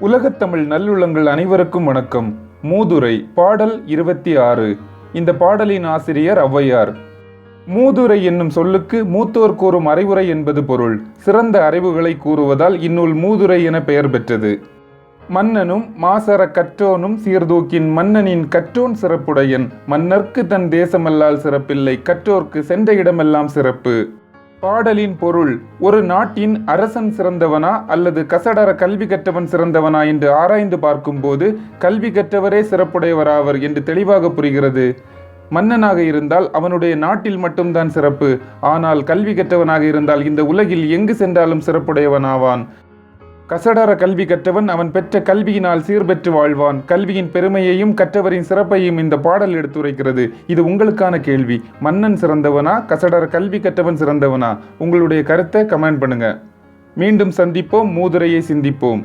உலகத்தமிழ் நல்லுள்ளங்கள் அனைவருக்கும் வணக்கம். மூதுரை பாடல் 26. இந்த பாடலின் ஆசிரியர் ஔவையார். மூதுரை என்னும் சொல்லுக்கு மூத்தோர் கூறும் அறிவுரை என்பது பொருள். சிறந்த அறிவுகளை கூறுவதால் இந்நூல் மூதுரை என பெயர் பெற்றது. மன்னனும் மாசற கற்றோனும் சீர்தூக்கின் மன்னனின் கற்றோன் சிறப்புடையன். மன்னர்க்கு தன் தேசமல்லால் சிறப்பில்லை, கற்றோர்க்கு சென்ற இடமெல்லாம் சிறப்பு. பாடலின் பொருள்: ஒரு நாட்டின் அரசன் சிறந்தவனா அல்லது கசடர கல்வி கற்றவன் சிறந்தவனா என்று ஆராய்ந்து பார்க்கும்போது கல்வி கற்றவரே சிறப்புடையவராவர் என்று தெளிவாக புரிகிறது. மன்னனாக இருந்தால் அவனுடைய நாட்டில் மட்டும்தான் சிறப்பு. ஆனால் கல்வி கற்றவனாக இருந்தால் இந்த உலகில் எங்கு சென்றாலும் சிறப்புடையவனாவான். கசடர கல்வி கற்றவன் அவன் பெற்ற கல்வியினால் சீர்பெற்று வாழ்வான். கல்வியின் பெருமையையும் கற்றவரின் சிறப்பையும் இந்த பாடல் எடுத்துரைக்கிறது. இது உங்களுக்கான கேள்வி. மன்னன் சிறந்தவனா, கசடர கல்வி கற்றவன் சிறந்தவனா? உங்களுடைய கருத்தை கமெண்ட் பண்ணுங்க. மீண்டும் சந்திப்போம். மூதுரையை சிந்திப்போம்.